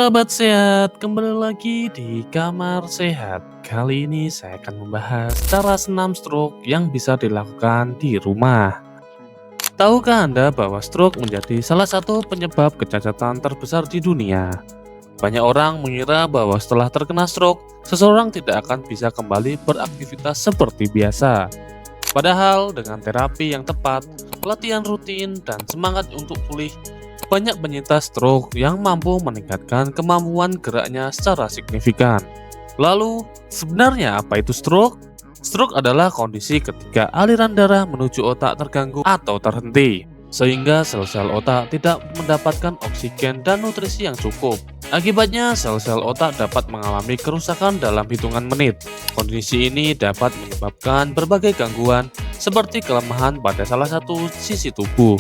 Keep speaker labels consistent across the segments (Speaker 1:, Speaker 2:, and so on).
Speaker 1: Sahabat sehat, kembali lagi di Kamar Sehat. Kali ini saya akan membahas cara senam stroke yang bisa dilakukan di rumah. Tahukah Anda bahwa stroke menjadi salah satu penyebab kecacatan terbesar di dunia? Banyak orang mengira bahwa setelah terkena stroke, seseorang tidak akan bisa kembali beraktivitas seperti biasa. Padahal dengan terapi yang tepat, latihan rutin, dan semangat untuk pulih, banyak penyintas stroke yang mampu meningkatkan kemampuan geraknya secara signifikan. Lalu, sebenarnya apa itu stroke? Stroke adalah kondisi ketika aliran darah menuju otak terganggu atau terhenti, sehingga sel-sel otak tidak mendapatkan oksigen dan nutrisi yang cukup. Akibatnya, sel-sel otak dapat mengalami kerusakan dalam hitungan menit. Kondisi ini dapat menyebabkan berbagai gangguan, seperti kelemahan pada salah satu sisi tubuh,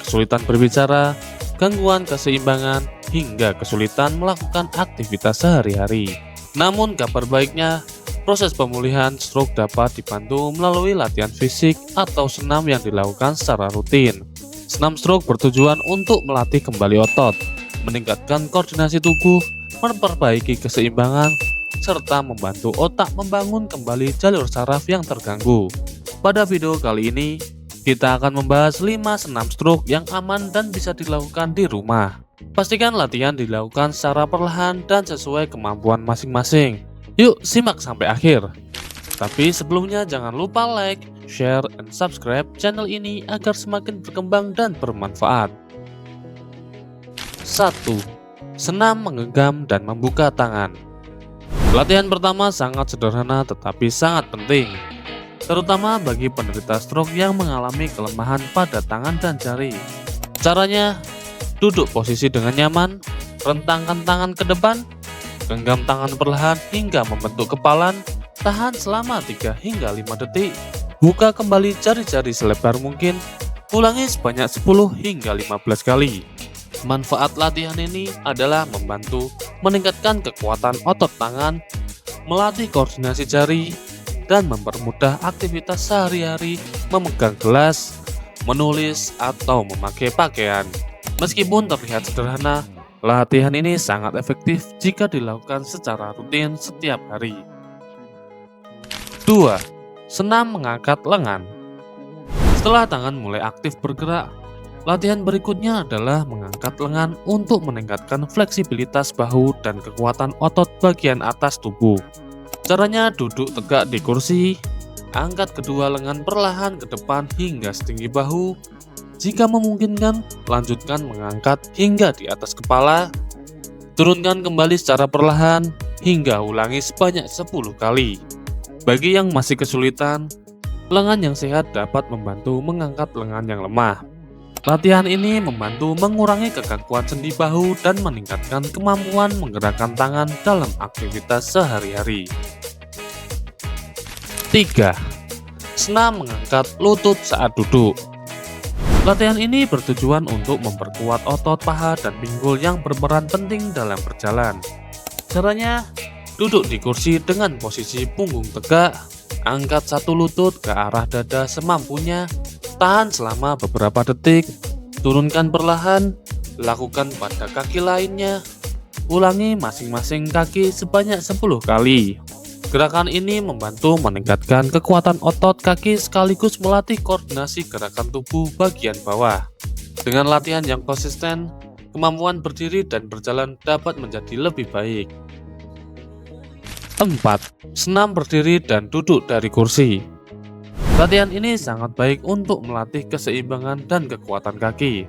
Speaker 1: kesulitan berbicara, gangguan keseimbangan, hingga kesulitan melakukan aktivitas sehari-hari. Namun kabar baiknya, proses pemulihan stroke dapat dibantu melalui latihan fisik atau senam yang dilakukan secara rutin. Senam stroke bertujuan untuk melatih kembali otot, meningkatkan koordinasi tubuh, memperbaiki keseimbangan, serta membantu otak membangun kembali jalur saraf yang terganggu. Pada video kali ini, kita akan membahas 5 senam stroke yang aman dan bisa dilakukan di rumah. Pastikan latihan dilakukan secara perlahan dan sesuai kemampuan masing-masing. Yuk simak sampai akhir. Tapi sebelumnya jangan lupa like, share, dan subscribe channel ini agar semakin berkembang dan bermanfaat. 1. Senam menggenggam dan membuka tangan. Latihan pertama sangat sederhana tetapi sangat penting, terutama bagi penderita stroke yang mengalami kelemahan pada tangan dan jari. Caranya, duduk posisi dengan nyaman, rentangkan tangan ke depan, genggam tangan perlahan hingga membentuk kepalan, tahan selama 3 hingga 5 detik, buka kembali jari-jari selebar mungkin, ulangi sebanyak 10 hingga 15 kali. Manfaat latihan ini adalah membantu meningkatkan kekuatan otot tangan, melatih koordinasi jari, dan mempermudah aktivitas sehari-hari memegang gelas, menulis, atau memakai pakaian. Meskipun terlihat sederhana, latihan ini sangat efektif jika dilakukan secara rutin setiap hari. 2. Senam mengangkat lengan. Setelah tangan mulai aktif bergerak, latihan berikutnya adalah mengangkat lengan untuk meningkatkan fleksibilitas bahu dan kekuatan otot bagian atas tubuh. Caranya duduk tegak di kursi, angkat kedua lengan perlahan ke depan hingga setinggi bahu. Jika memungkinkan, lanjutkan mengangkat hingga di atas kepala. Turunkan kembali secara perlahan hingga ulangi sebanyak 10 kali. Bagi yang masih kesulitan, lengan yang sehat dapat membantu mengangkat lengan yang lemah. Latihan ini membantu mengurangi kekakuan sendi bahu dan meningkatkan kemampuan menggerakkan tangan dalam aktivitas sehari-hari. 3. Senam mengangkat lutut saat duduk. Latihan ini bertujuan untuk memperkuat otot paha dan pinggul yang berperan penting dalam berjalan. Caranya, duduk di kursi dengan posisi punggung tegak, angkat satu lutut ke arah dada semampunya, tahan selama beberapa detik, turunkan perlahan, lakukan pada kaki lainnya, ulangi masing-masing kaki sebanyak 10 kali. Gerakan ini membantu meningkatkan kekuatan otot kaki sekaligus melatih koordinasi gerakan tubuh bagian bawah. Dengan latihan yang konsisten, kemampuan berdiri dan berjalan dapat menjadi lebih baik. 4. Senam berdiri dan duduk dari kursi. Latihan ini sangat baik untuk melatih keseimbangan dan kekuatan kaki.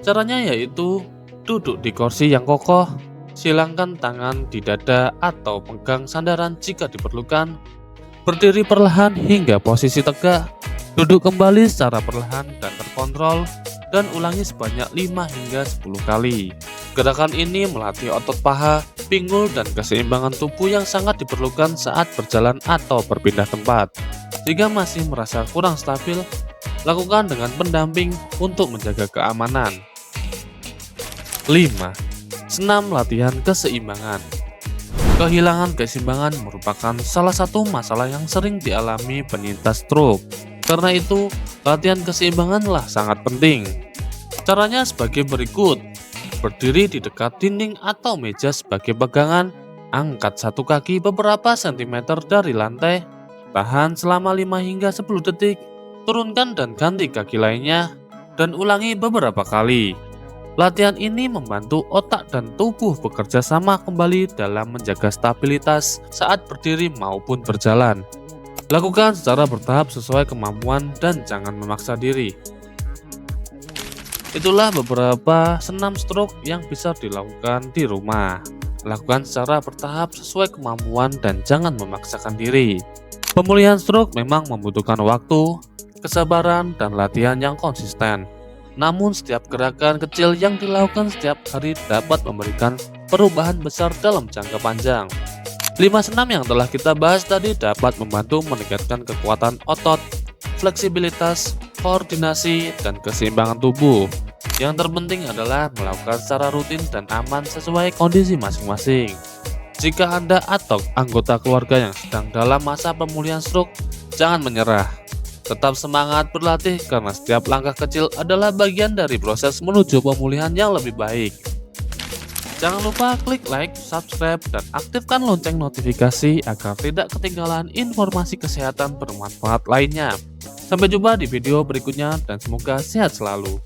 Speaker 1: Caranya yaitu duduk di kursi yang kokoh, silangkan tangan di dada atau pegang sandaran jika diperlukan, berdiri perlahan hingga posisi tegak, duduk kembali secara perlahan dan terkontrol, dan ulangi sebanyak 5 hingga 10 kali. Gerakan ini melatih otot paha, pinggul, dan keseimbangan tubuh yang sangat diperlukan saat berjalan atau berpindah tempat. Jika masih merasa kurang stabil, lakukan dengan pendamping untuk menjaga keamanan. 5. Senam latihan keseimbangan. Kehilangan keseimbangan merupakan salah satu masalah yang sering dialami penyintas stroke. Karena itu, latihan keseimbanganlah sangat penting. Caranya sebagai berikut. Berdiri di dekat dinding atau meja sebagai pegangan, angkat satu kaki beberapa sentimeter dari lantai, tahan selama 5 hingga 10 detik, turunkan dan ganti kaki lainnya, dan ulangi beberapa kali. Latihan ini membantu otak dan tubuh bekerja sama kembali dalam menjaga stabilitas saat berdiri maupun berjalan. Lakukan secara bertahap sesuai kemampuan dan jangan memaksa diri. Itulah beberapa senam stroke yang bisa dilakukan di rumah. Lakukan secara bertahap sesuai kemampuan dan jangan memaksakan diri. Pemulihan stroke memang membutuhkan waktu, kesabaran, dan latihan yang konsisten. Namun setiap gerakan kecil yang dilakukan setiap hari dapat memberikan perubahan besar dalam jangka panjang. 5 senam yang telah kita bahas tadi dapat membantu meningkatkan kekuatan otot, fleksibilitas, koordinasi, dan keseimbangan tubuh. Yang terpenting adalah melakukan secara rutin dan aman sesuai kondisi masing-masing. Jika Anda atau anggota keluarga yang sedang dalam masa pemulihan stroke, jangan menyerah. Tetap semangat berlatih karena setiap langkah kecil adalah bagian dari proses menuju pemulihan yang lebih baik. Jangan lupa klik like, subscribe, dan aktifkan lonceng notifikasi agar tidak ketinggalan informasi kesehatan bermanfaat lainnya. Sampai jumpa di video berikutnya dan semoga sehat selalu.